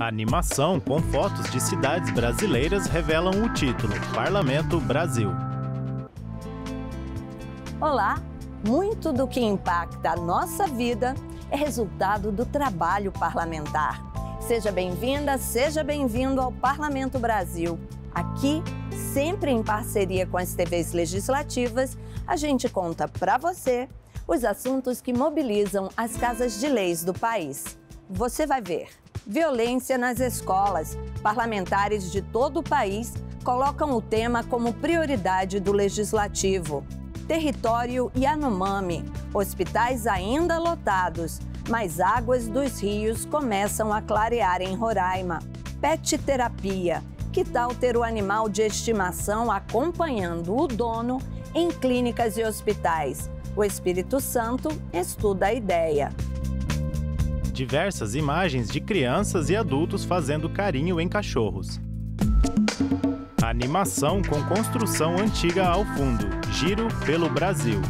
A animação com fotos de cidades brasileiras revelam o título Parlamento Brasil. Olá! Muito do que impacta a nossa vida é resultado do trabalho parlamentar. Seja bem-vinda, seja bem-vindo ao Parlamento Brasil. Aqui, sempre em parceria com as TVs legislativas, a gente conta para você os assuntos que mobilizam as casas de leis do país. Você vai ver. Violência nas escolas. Parlamentares de todo o país colocam o tema como prioridade do Legislativo. Território Yanomami. Hospitais ainda lotados, mas águas dos rios começam a clarear em Roraima. Pet terapia. Que tal ter o animal de estimação acompanhando o dono em clínicas e hospitais? O Espírito Santo estuda a ideia. Diversas imagens de crianças e adultos fazendo carinho em cachorros. Animação com construção antiga ao fundo. Giro pelo Brasil.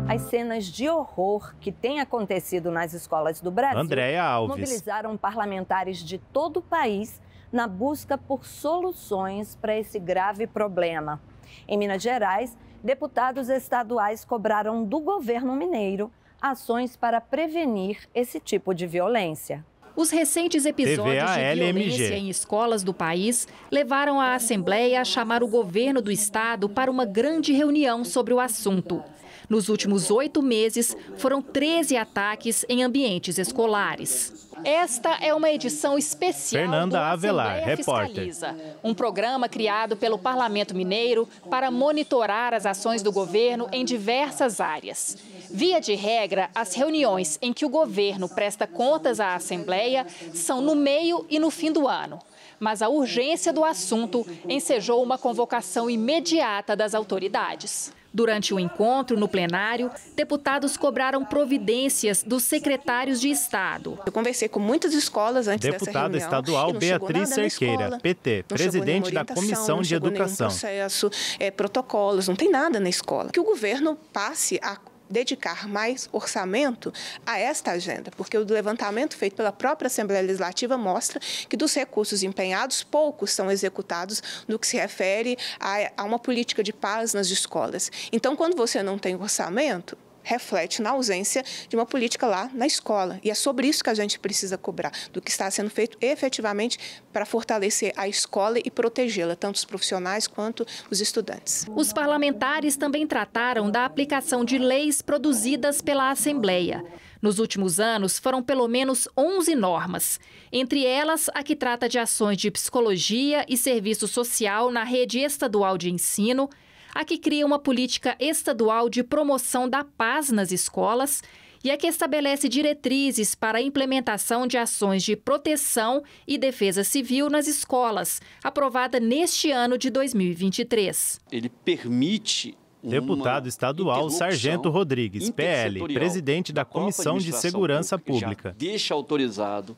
As cenas de horror que têm acontecido nas escolas do Brasil Andréia Alves. Mobilizaram parlamentares de todo o país na busca por soluções para esse grave problema. Em Minas Gerais, deputados estaduais cobraram do governo mineiro ações para prevenir esse tipo de violência. Os recentes episódios de violência em escolas do país levaram a Assembleia a chamar o governo do estado para uma grande reunião sobre o assunto. Nos últimos 8 meses, foram 13 ataques em ambientes escolares. Esta é uma edição especial Fernanda do Avelar, Assembleia repórter. Fiscaliza, um programa criado pelo Parlamento Mineiro para monitorar as ações do governo em diversas áreas. Via de regra, as reuniões em que o governo presta contas à Assembleia são no meio e no fim do ano. Mas a urgência do assunto ensejou uma convocação imediata das autoridades. Durante o encontro no plenário, deputados cobraram providências dos secretários de Estado. Eu conversei com muitas escolas antes dessa Deputada reunião. estadual Beatriz Cerqueira, PT, presidente da Comissão de Educação. Processo, protocolos, não tem nada na escola. Que o governo passe a dedicar mais orçamento a esta agenda, porque o levantamento feito pela própria Assembleia Legislativa mostra que dos recursos empenhados, poucos são executados no que se refere a uma política de paz nas escolas. Então, quando você não tem orçamento, reflete na ausência de uma política lá na escola. E é sobre isso que a gente precisa cobrar, do que está sendo feito efetivamente para fortalecer a escola e protegê-la, tanto os profissionais quanto os estudantes. Os parlamentares também trataram da aplicação de leis produzidas pela Assembleia. Nos últimos anos, foram pelo menos 11 normas. Entre elas, a que trata de ações de psicologia e serviço social na rede estadual de ensino, a que cria uma política estadual de promoção da paz nas escolas e a que estabelece diretrizes para a implementação de ações de proteção e defesa civil nas escolas, aprovada neste ano de 2023. Ele permite Deputado estadual Sargento Rodrigues, PL, presidente da Comissão de Segurança Pública. Já deixa autorizado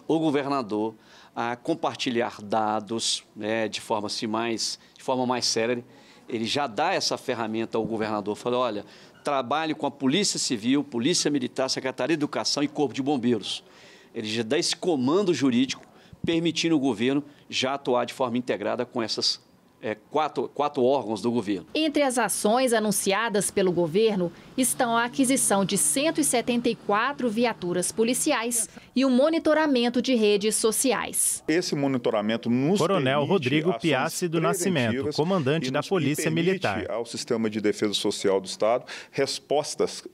o governador a compartilhar dados, de forma mais séria. Ele já dá essa ferramenta ao governador, fala, olha, trabalhe com a Polícia Civil, Polícia Militar, Secretaria de Educação e Corpo de Bombeiros. Ele já dá esse comando jurídico, permitindo o governo já atuar de forma integrada com essas quatro órgãos do governo. Entre as ações anunciadas pelo governo estão a aquisição de 174 viaturas policiais e o monitoramento de redes sociais. Esse monitoramento nos Coronel Rodrigo Piassi do Nascimento, comandante da Polícia Militar. Ao Sistema de Defesa Social do Estado, respostas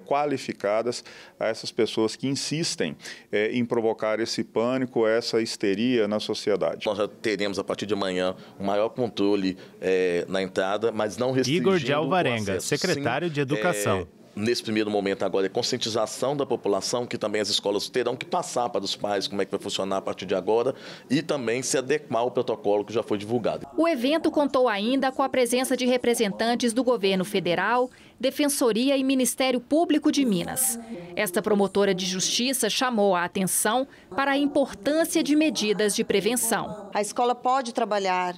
qualificadas a essas pessoas que insistem em provocar esse pânico, essa histeria na sociedade. Nós já teremos, a partir de amanhã, um maior controle na entrada, mas não restringindo Igor de Alvarenga, o acesso. secretário de Educação. Nesse primeiro momento agora é conscientização da população, que também as escolas terão que passar para os pais como é que vai funcionar a partir de agora e também se adequar ao protocolo que já foi divulgado. O evento contou ainda com a presença de representantes do governo federal, Defensoria e Ministério Público de Minas. Esta promotora de justiça chamou a atenção para a importância de medidas de prevenção. A escola pode trabalhar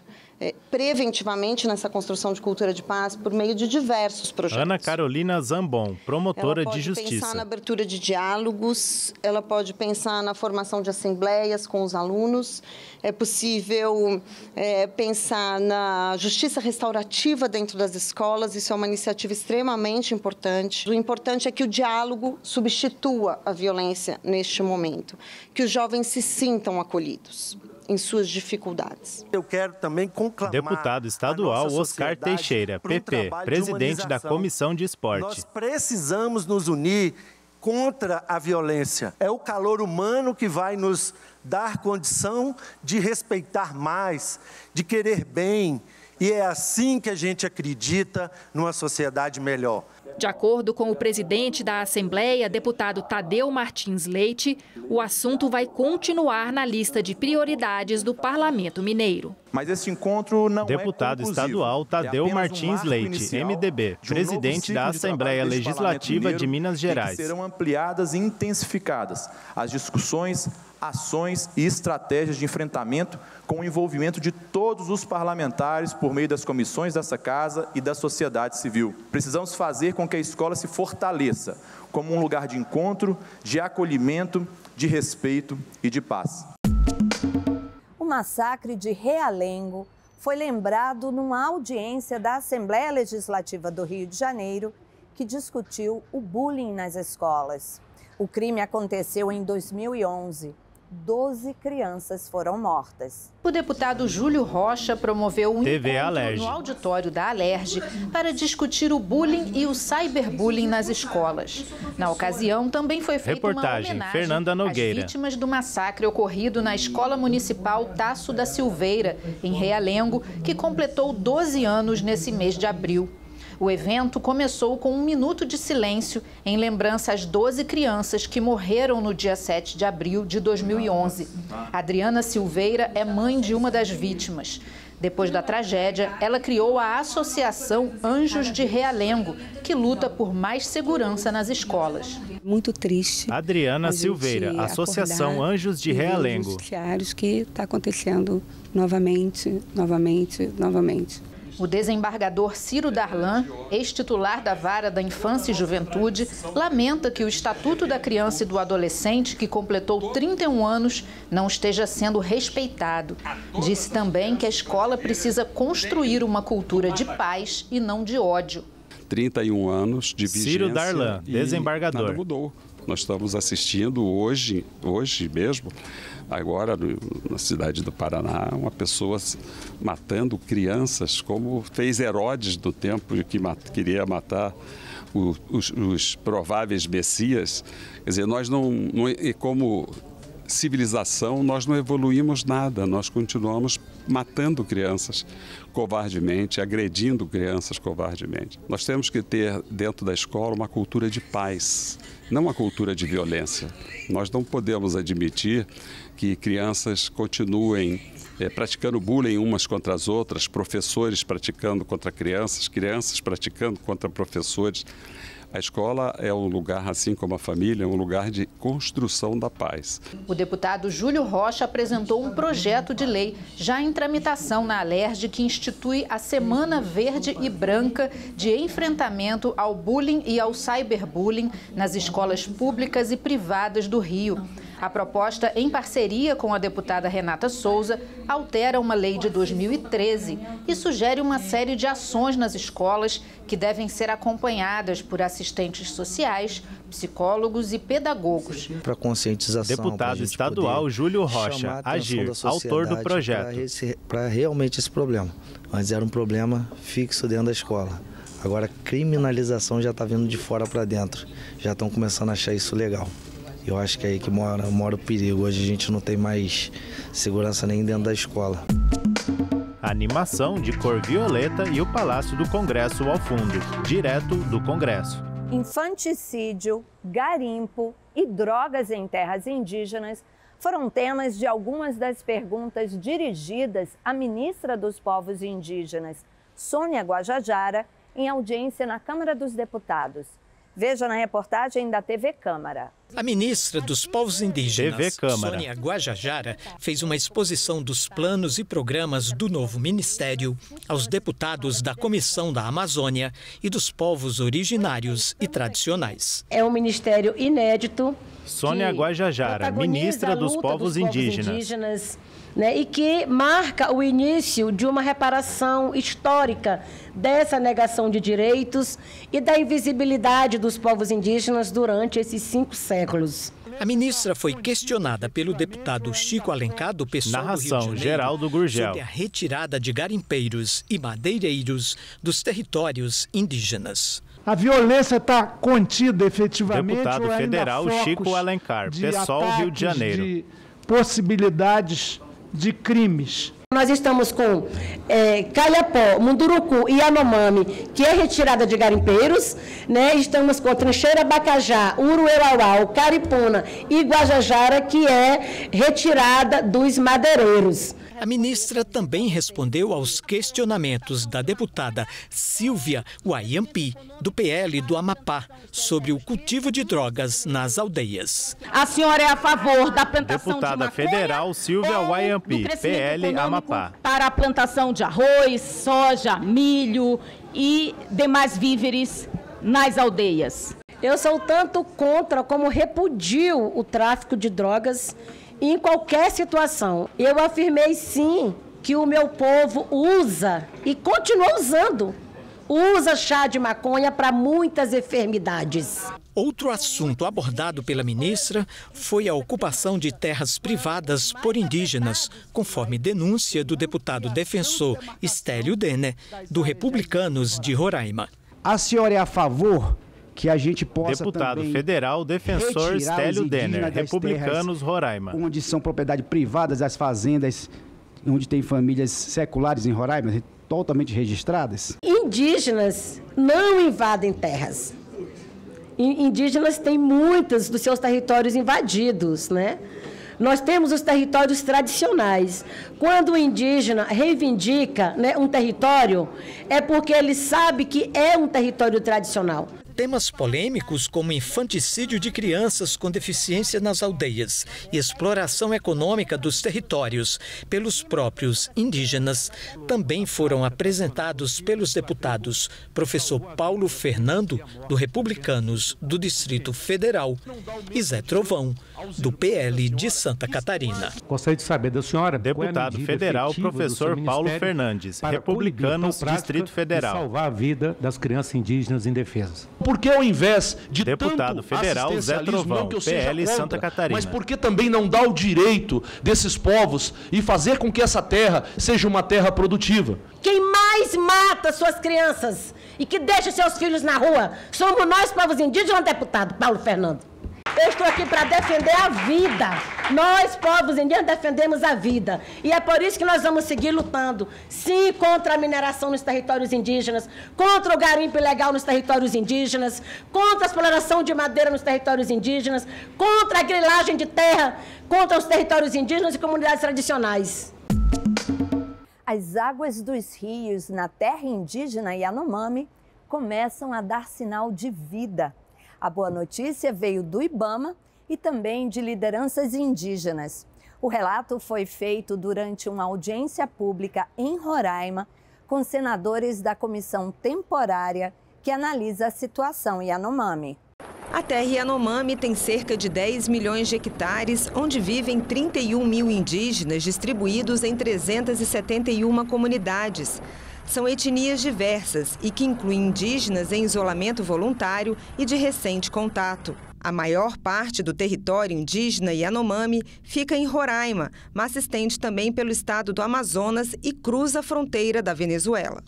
preventivamente nessa construção de cultura de paz por meio de diversos projetos. Ana Carolina Zambon, promotora de justiça. Ela pode pensar na abertura de diálogos, ela pode pensar na formação de assembleias com os alunos, é possível pensar na justiça restaurativa dentro das escolas, isso é uma iniciativa extremamente importante. O importante é que o diálogo substitua a violência neste momento, que os jovens se sintam acolhidos em suas dificuldades. Eu quero também conclamar deputado estadual Oscar Teixeira, PP, presidente da Comissão de Esporte. Nós precisamos nos unir contra a violência. É o calor humano que vai nos dar condição de respeitar mais, de querer bem, e é assim que a gente acredita numa sociedade melhor. De acordo com o presidente da Assembleia, deputado Tadeu Martins Leite, o assunto vai continuar na lista de prioridades do Parlamento Mineiro. Mas esse encontro não deputado estadual Tadeu Martins Leite, MDB, presidente da Assembleia Legislativa de Minas Gerais. Serão ampliadas e intensificadas as discussões, ações e estratégias de enfrentamento com o envolvimento de todos os parlamentares por meio das comissões dessa casa e da sociedade civil. Precisamos fazer com que a escola se fortaleça como um lugar de encontro, de acolhimento, de respeito e de paz. O massacre de Realengo foi lembrado numa audiência da Assembleia Legislativa do Rio de Janeiro, que discutiu o bullying nas escolas. O crime aconteceu em 2011. 12 crianças foram mortas. O deputado Júlio Rocha promoveu um encontro no auditório da Alerj para discutir o bullying e o cyberbullying nas escolas. Na ocasião, também foi feita uma homenagem Fernanda Nogueira. às vítimas do massacre ocorrido na Escola Municipal Tasso da Silveira, em Realengo, que completou 12 anos nesse mês de abril. O evento começou com 1 minuto de silêncio em lembrança às 12 crianças que morreram no dia 7 de abril de 2011. Adriana Silveira é mãe de uma das vítimas. Depois da tragédia, ela criou a Associação Anjos de Realengo, que luta por mais segurança nas escolas. Muito triste. Adriana Silveira, Associação Anjos de Realengo. Que está acontecendo novamente. O desembargador Ciro Darlan, ex-titular da Vara da Infância e Juventude, lamenta que o Estatuto da Criança e do Adolescente, que completou 31 anos, não esteja sendo respeitado. Disse também que a escola precisa construir uma cultura de paz e não de ódio. 31 anos de vigência. Ciro Darlan, desembargador. Nada mudou. Nós estamos assistindo hoje mesmo, agora na cidade do Paraná, uma pessoa matando crianças, como fez Herodes no tempo que queria matar os prováveis messias. Quer dizer, nós não como civilização, nós não evoluímos nada, nós continuamos matando crianças covardemente, agredindo crianças covardemente. Nós temos que ter dentro da escola uma cultura de paz, não uma cultura de violência. Nós não podemos admitir que crianças continuem praticando bullying umas contra as outras, professores praticando contra crianças, crianças praticando contra professores. A escola é um lugar, assim como a família, é um lugar de construção da paz. O deputado Júlio Rocha apresentou um projeto de lei já em tramitação na Alerj que institui a Semana Verde e Branca de enfrentamento ao bullying e ao cyberbullying nas escolas públicas e privadas do Rio. A proposta, em parceria com a deputada Renata Souza, altera uma lei de 2013 e sugere uma série de ações nas escolas que devem ser acompanhadas por assistentes sociais, psicólogos e pedagogos. Para conscientização. Deputado estadual Júlio Rocha, Agir, autor do projeto. Para realmente esse problema. Antes era um problema fixo dentro da escola. Agora a criminalização já está vindo de fora para dentro. Já estão começando a achar isso legal. Eu acho que é aí que mora o perigo. Hoje a gente não tem mais segurança nem dentro da escola. A animação de cor violeta e o Palácio do Congresso ao fundo, direto do Congresso. Infanticídio, garimpo e drogas em terras indígenas foram temas de algumas das perguntas dirigidas à ministra dos Povos Indígenas, Sônia Guajajara, em audiência na Câmara dos Deputados. Veja na reportagem da TV Câmara. A ministra dos Povos Indígenas, Sônia Guajajara, fez uma exposição dos planos e programas do novo ministério aos deputados da Comissão da Amazônia e dos povos originários e tradicionais. É um ministério inédito. Sônia Guajajara, ministra dos Povos Indígenas. E que marca o início de uma reparação histórica dessa negação de direitos e da invisibilidade dos povos indígenas durante esses 5 séculos. A ministra foi questionada pelo deputado Chico Alencar, do PSOL do Rio de Janeiro, Geraldo Gurgel, sobre a retirada de garimpeiros e madeireiros dos territórios indígenas. A violência está contida efetivamente? Deputado federal Chico Alencar, PSOL Rio de Janeiro. De possibilidades de crimes. Nós estamos com Calhapó, Munduruku e Yanomami, que é retirada de garimpeiros, Estamos com Trincheira Bacajá, Uruerauau, Caripuna e Guajajara, que é retirada dos madeireiros. A ministra também respondeu aos questionamentos da deputada Silvia Wayampi, do PL do Amapá, sobre o cultivo de drogas nas aldeias. A senhora é a favor da plantação Deputada de maconha federal Silvia Wayampi, PL Amapá. Para a plantação de arroz, soja, milho e demais víveres nas aldeias. Eu sou tanto contra como repudio o tráfico de drogas em qualquer situação. Eu afirmei sim que o meu povo usa e continua usando. Usa chá de maconha para muitas enfermidades. Outro assunto abordado pela ministra foi a ocupação de terras privadas por indígenas, conforme denúncia do deputado defensor Stélio Denner, do Republicanos de Roraima. A senhora é a favor que a gente possa Deputado também federal defensor Stélio Denner, Republicanos Roraima. Onde são propriedade privadas as fazendas, onde tem famílias seculares em Roraima, totalmente registradas? Indígenas não invadem terras. Indígenas têm muitos dos seus territórios invadidos, Nós temos os territórios tradicionais. Quando o indígena reivindica um território, é porque ele sabe que é um território tradicional. Temas polêmicos como infanticídio de crianças com deficiência nas aldeias e exploração econômica dos territórios pelos próprios indígenas também foram apresentados pelos deputados professor Paulo Fernando, do Republicanos do Distrito Federal, e Zé Trovão, do PL de Santa Catarina. Gostaria de saber da senhora, deputado federal professor Paulo Fernandes, Republicanos Distrito Federal. Salvar a vida das crianças indígenas indefesas. Porque ao invés de deputado federal Zé Trovão, PL contra, Santa Catarina. Mas por que também não dá o direito desses povos e fazer com que essa terra seja uma terra produtiva? Quem mais mata suas crianças e que deixa seus filhos na rua somos nós, povos indígenas, deputado Paulo Fernando. Eu estou aqui para defender a vida. Nós, povos indígenas, defendemos a vida. E é por isso que nós vamos seguir lutando, sim, contra a mineração nos territórios indígenas, contra o garimpo ilegal nos territórios indígenas, contra a exploração de madeira nos territórios indígenas, contra a grilagem de terra, contra os territórios indígenas e comunidades tradicionais. As águas dos rios na terra indígena Yanomami começam a dar sinal de vida. A boa notícia veio do IBAMA e também de lideranças indígenas. O relato foi feito durante uma audiência pública em Roraima com senadores da comissão temporária que analisa a situação Yanomami. A terra Yanomami tem cerca de 10 milhões de hectares, onde vivem 31 mil indígenas distribuídos em 371 comunidades. São etnias diversas e que incluem indígenas em isolamento voluntário e de recente contato. A maior parte do território indígena Yanomami fica em Roraima, mas se estende também pelo estado do Amazonas e cruza a fronteira da Venezuela.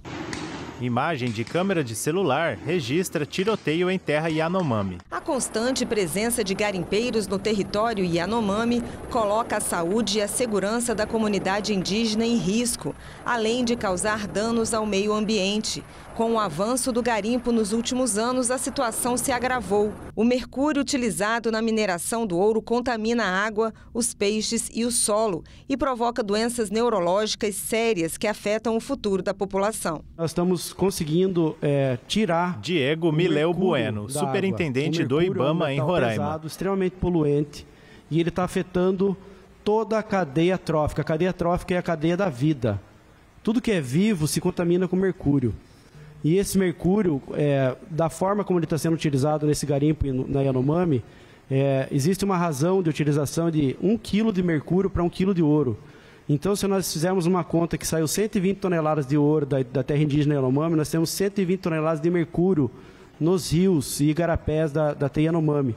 Imagem de câmera de celular registra tiroteio em terra Yanomami. A constante presença de garimpeiros no território Yanomami coloca a saúde e a segurança da comunidade indígena em risco, além de causar danos ao meio ambiente. Com o avanço do garimpo nos últimos anos, a situação se agravou. O mercúrio utilizado na mineração do ouro contamina a água, os peixes e o solo e provoca doenças neurológicas sérias que afetam o futuro da população. Nós estamos estamos conseguindo tirar... Diego Mileu Bueno, superintendente do IBAMA em Roraima. Pesado, extremamente poluente, e ele está afetando toda a cadeia trófica. A cadeia trófica é a cadeia da vida. Tudo que é vivo se contamina com mercúrio. E esse mercúrio, da forma como ele está sendo utilizado nesse garimpo na Yanomami, existe uma razão de utilização de 1 quilo de mercúrio para 1 quilo de ouro. Então, se nós fizermos uma conta que saiu 120 toneladas de ouro da terra indígena Yanomami, nós temos 120 toneladas de mercúrio nos rios e igarapés da Yanomami.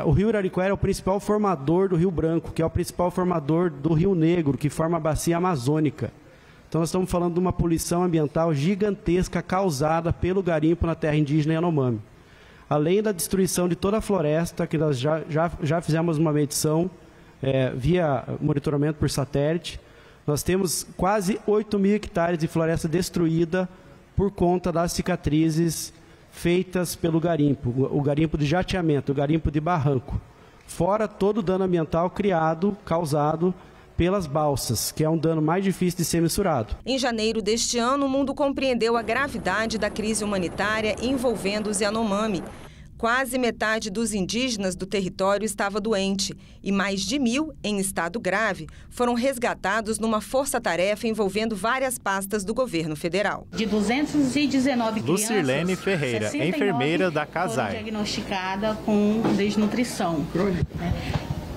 O rio Arariquara é o principal formador do Rio Branco, que é o principal formador do Rio Negro, que forma a bacia amazônica. Então, nós estamos falando de uma poluição ambiental gigantesca causada pelo garimpo na terra indígena Yanomami. Além da destruição de toda a floresta, que nós já fizemos uma medição via monitoramento por satélite, nós temos quase 8.000 hectares de floresta destruída por conta das cicatrizes feitas pelo garimpo, o garimpo de jateamento, o garimpo de barranco. Fora todo o dano ambiental causado pelas balsas, que é um dano mais difícil de ser mensurado. Em janeiro deste ano, o mundo compreendeu a gravidade da crise humanitária envolvendo os Yanomami. Quase metade dos indígenas do território estava doente e mais de 1.000, em estado grave, foram resgatados numa força-tarefa envolvendo várias pastas do governo federal. De 219 crianças, Lucirlene Ferreira, enfermeira da CASAI. Foram diagnosticadas com desnutrição.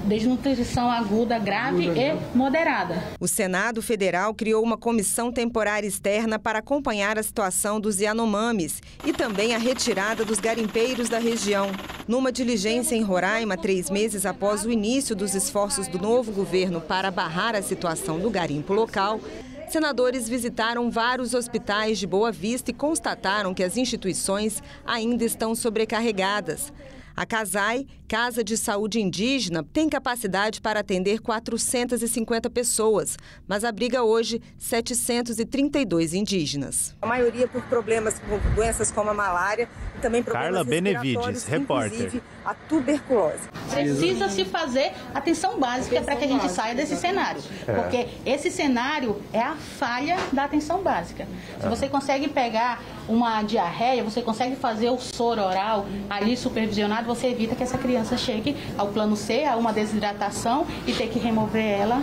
Desnutrição aguda, grave e moderada. O Senado Federal criou uma comissão temporária externa para acompanhar a situação dos Yanomamis e também a retirada dos garimpeiros da região. Numa diligência em Roraima, 3 meses após o início dos esforços do novo governo para barrar a situação do garimpo local, senadores visitaram vários hospitais de Boa Vista e constataram que as instituições ainda estão sobrecarregadas. A CASAI, Casa de Saúde Indígena, tem capacidade para atender 450 pessoas, mas abriga hoje 732 indígenas. A maioria por problemas com doenças como a malária e também problemas Carla Benevides, repórter. Inclusive a tuberculose. Precisa se fazer atenção básica para que a gente saia desse cenário, porque esse cenário é a falha da atenção básica. Se você consegue pegar uma diarreia, você consegue fazer o soro oral ali supervisionado, você evita que essa criança chegue ao plano C, a uma desidratação e ter que remover ela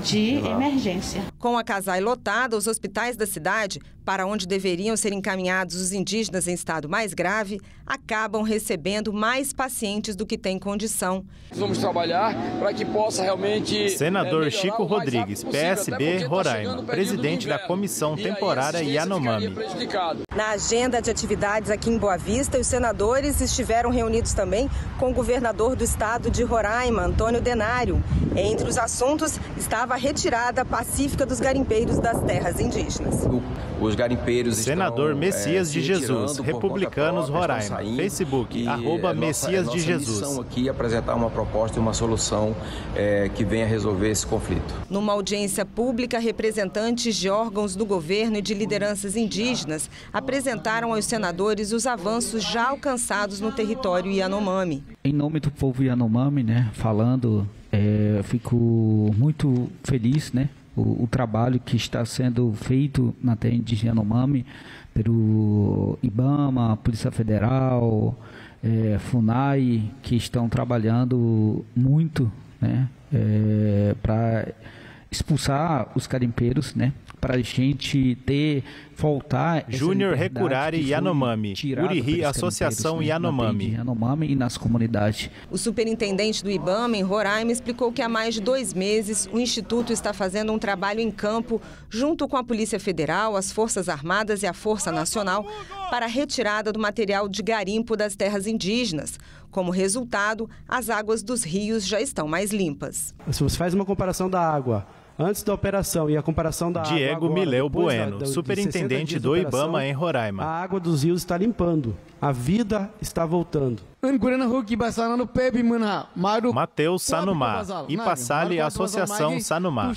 de emergência. Com a CASAI lotada, os hospitais da cidade, para onde deveriam ser encaminhados os indígenas em estado mais grave, acabam recebendo mais pacientes do que têm condição. Vamos trabalhar para que possa realmente... Senador Chico Rodrigues, PSB Roraima, presidente da Comissão Temporária Yanomami. Na agenda de atividades aqui em Boa Vista, os senadores estiveram reunidos também com o governador do estado de Roraima, Antônio Denário. Entre os assuntos estava a retirada pacífica dos garimpeiros das terras indígenas. Os garimpeiros Senador estão, Messias de Jesus, Republicanos Roraima, Facebook, @Messias de Jesus. Missão aqui é apresentar uma proposta e uma solução que venha resolver esse conflito. Numa audiência pública, representantes de órgãos do governo e de lideranças indígenas apresentaram aos senadores os avanços já alcançados no território Yanomami. Em nome do povo Yanomami, falando, fico muito feliz, o trabalho que está sendo feito na terra indígena Yanomami pelo IBAMA, Polícia Federal, FUNAI, que estão trabalhando muito, para expulsar os garimpeiros, para a gente voltar... Júnior Recurari Yanomami, Uriri, Associação Yanomami. E nas comunidades. O superintendente do IBAMA em Roraima explicou que há mais de 2 meses o Instituto está fazendo um trabalho em campo junto com a Polícia Federal, as Forças Armadas e a Força Nacional para a retirada do material de garimpo das terras indígenas. Como resultado, as águas dos rios já estão mais limpas. Se você faz uma comparação da água antes da operação e a comparação da Diego água Mileu Bueno, superintendente do IBAMA em Roraima. A água dos rios está limpando, a vida está voltando. Mateus Sanumá, Ipassali, Associação Sanumá.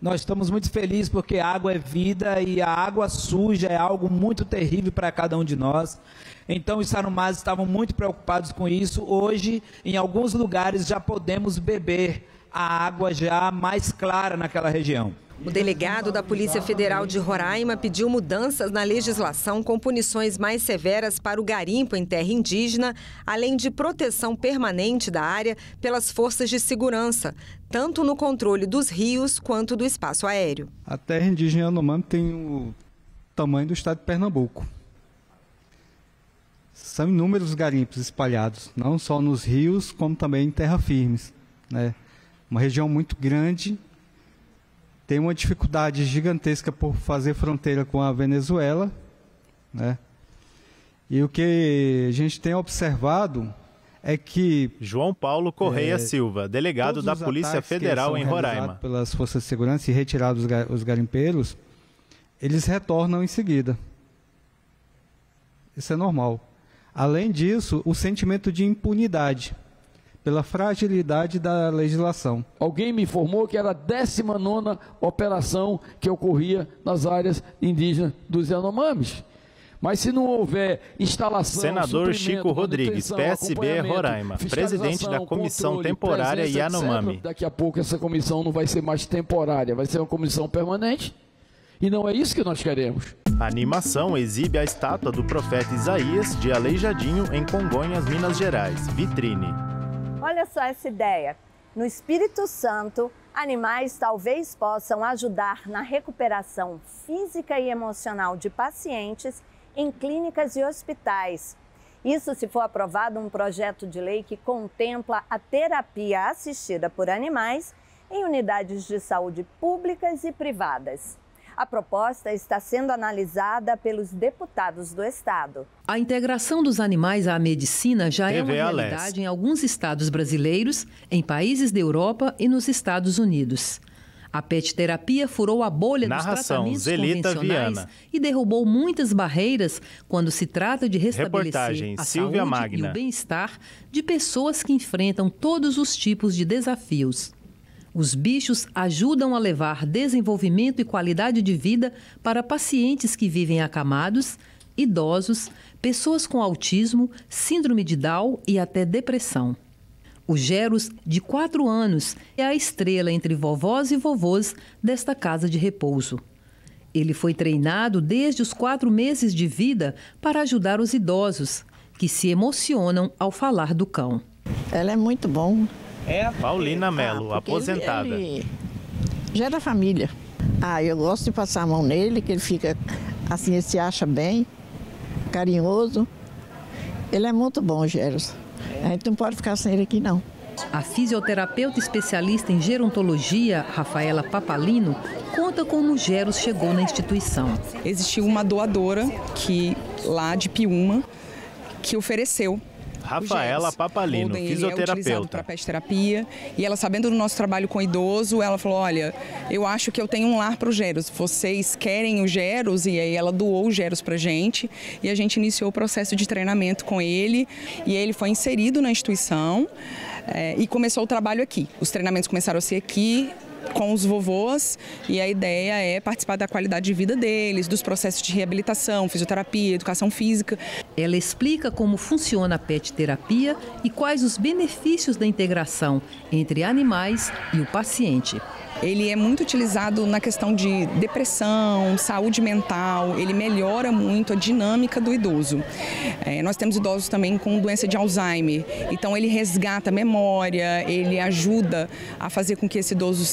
Nós estamos muito felizes porque a água é vida e a água suja é algo muito terrível para cada um de nós. Então os Sanumases estavam muito preocupados com isso. Hoje, em alguns lugares, já podemos beber a água já mais clara naquela região. O delegado da Polícia Federal de Roraima pediu mudanças na legislação com punições mais severas para o garimpo em terra indígena, além de proteção permanente da área pelas forças de segurança, tanto no controle dos rios quanto do espaço aéreo. A terra indígena Yanomami tem o tamanho do estado de Pernambuco. São inúmeros garimpos espalhados, não só nos rios, como também em terra firmes, né? Uma região muito grande. Tem uma dificuldade gigantesca por fazer fronteira com a Venezuela, né? E o que a gente tem observado é que... João Paulo Correia Silva, delegado da Polícia Federal em Roraima. Pelas forças de segurança e retirados os garimpeiros, eles retornam em seguida. Isso é normal. Além disso, o sentimento de impunidade pela fragilidade da legislação. Alguém me informou que era a 19ª operação que ocorria nas áreas indígenas dos Yanomamis. Mas se não houver instalação... Senador Chico Rodrigues, PSB Roraima, presidente da Comissão Temporária Yanomami. Daqui a pouco essa comissão não vai ser mais temporária, vai ser uma comissão permanente. E não é isso que nós queremos. A animação exibe a estátua do profeta Isaías de Aleijadinho, em Congonhas, Minas Gerais. Vitrine. Olha só essa ideia. No Espírito Santo, animais talvez possam ajudar na recuperação física e emocional de pacientes em clínicas e hospitais. Isso se for aprovado um projeto de lei que contempla a terapia assistida por animais em unidades de saúde públicas e privadas. A proposta está sendo analisada pelos deputados do Estado. A integração dos animais à medicina já é uma realidade em alguns estados brasileiros, em países da Europa e nos Estados Unidos. A pet terapia furou a bolha dos tratamentos convencionais e derrubou muitas barreiras quando se trata de restabelecer a saúde e o bem-estar de pessoas que enfrentam todos os tipos de desafios. Os bichos ajudam a levar desenvolvimento e qualidade de vida para pacientes que vivem acamados, idosos, pessoas com autismo, síndrome de Down e até depressão. O Geros, de 4 anos, é a estrela entre vovós e vovôs desta casa de repouso. Ele foi treinado desde os 4 meses de vida para ajudar os idosos, que se emocionam ao falar do cão. Ela é muito bom. Paulina Melo, aposentada. Ele gera família. Eu gosto de passar a mão nele, que ele fica assim, ele se acha bem, carinhoso. Ele é muito bom, Geros. A gente não pode ficar sem ele aqui, não. A fisioterapeuta especialista em gerontologia, Rafaela Papalino, conta como o Geros chegou na instituição. Existiu uma doadora lá de Piúma que ofereceu. Rafaela Papalino, fisioterapeuta. Para pet terapia, e ela, sabendo do nosso trabalho com idoso, ela falou: olha, eu acho que eu tenho um lar para o Geros, vocês querem o Geros? E aí ela doou o Geros para a gente, e a gente iniciou o processo de treinamento com ele, e ele foi inserido na instituição e começou o trabalho aqui. Os treinamentos começaram a ser aqui, com os vovôs, e a ideia é participar da qualidade de vida deles, dos processos de reabilitação, fisioterapia, educação física. Ela explica como funciona a pet terapia e quais os benefícios da integração entre animais e o paciente. Ele é muito utilizado na questão de depressão, saúde mental, ele melhora muito a dinâmica do idoso. Nós temos idosos também com doença de Alzheimer, então ele resgata a memória, ele ajuda a fazer com que esse idoso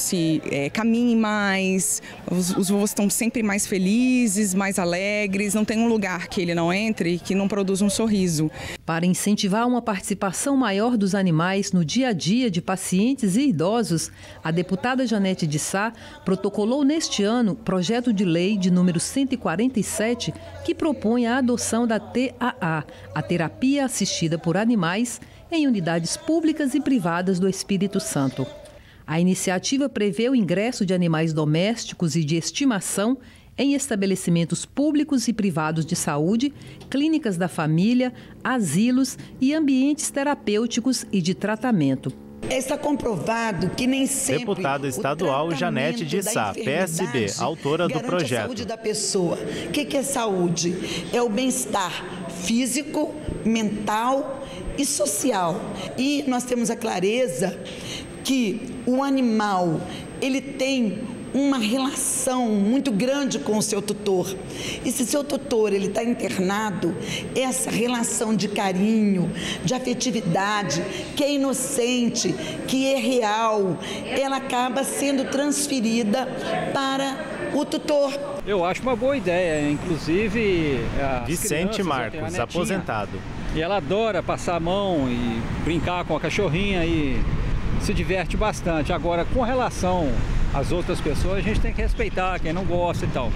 caminhe mais, os vovôs estão sempre mais felizes, mais alegres, não tem um lugar que ele não entre que não produza um sorriso. Para incentivar uma participação maior dos animais no dia a dia de pacientes e idosos, a deputada Janete de Sá protocolou neste ano projeto de lei de número 147 que propõe a adoção da TAA, a terapia assistida por animais, em unidades públicas e privadas do Espírito Santo. A iniciativa prevê o ingresso de animais domésticos e de estimação em estabelecimentos públicos e privados de saúde, clínicas da família, asilos e ambientes terapêuticos e de tratamento. Está comprovado que nem sempre Deputada estadual Janete de Sá, PSB, autora do projeto. A saúde da pessoa. O que é saúde? É o bem-estar físico, mental e social. E nós temos a clareza que o animal, ele tem uma relação muito grande com o seu tutor. E se seu tutor ele está internado, essa relação de carinho, de afetividade, que é inocente, que é real, ela acaba sendo transferida para o tutor. Eu acho uma boa ideia, inclusive... Vicente Marcos, aposentado. E ela adora passar a mão e brincar com a cachorrinha e se diverte bastante. Agora, com relação às outras pessoas, a gente tem que respeitar quem não gosta e tal.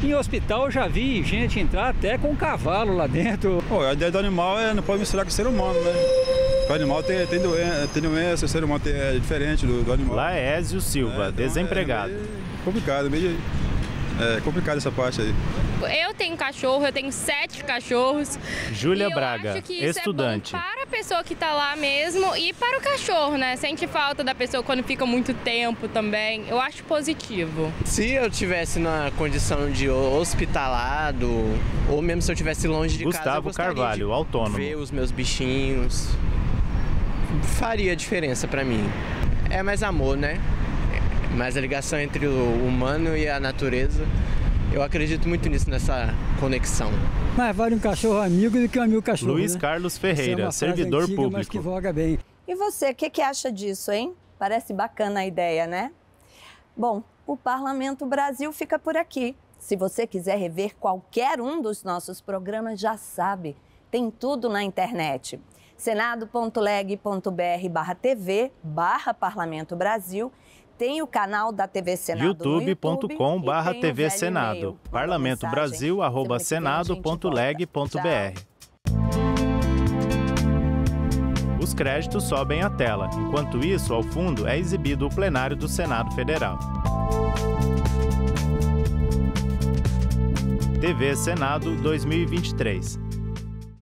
Em hospital eu já vi gente entrar até com um cavalo lá dentro. A ideia do animal não pode misturar com o ser humano, né? O animal tem doença, o ser humano é diferente do animal. Laésio Silva, desempregado. É complicado essa parte aí. Eu tenho cachorro, eu tenho 7 cachorros. Júlia Braga, acho que estudante. Isso é bom para a pessoa que está lá mesmo e para o cachorro, né? Sente falta da pessoa quando fica muito tempo também. Eu acho positivo. Se eu tivesse na condição de hospitalado, ou mesmo se eu estivesse longe de casa, Gustavo Carvalho, autônomo. Ver os meus bichinhos faria diferença para mim. É mais amor, né? Mais a ligação entre o humano e a natureza. Eu acredito muito nisso, nessa conexão. Mais vale um cachorro amigo do que um amigo cachorro. Luiz Carlos Ferreira, servidor antiga, público. Mas que voga bem. E você, o que acha disso, hein? Parece bacana a ideia, né? Bom, o Parlamento Brasil fica por aqui. Se você quiser rever qualquer um dos nossos programas, já sabe, tem tudo na internet. senado.leg.br/tv/Parlamento Brasil. Tem o canal da TV Senado youtube.com/TV Senado. Parlamento Brasil @senado.leg.br. Os créditos sobem à tela. Enquanto isso, ao fundo é exibido o plenário do Senado Federal. TV Senado 2023.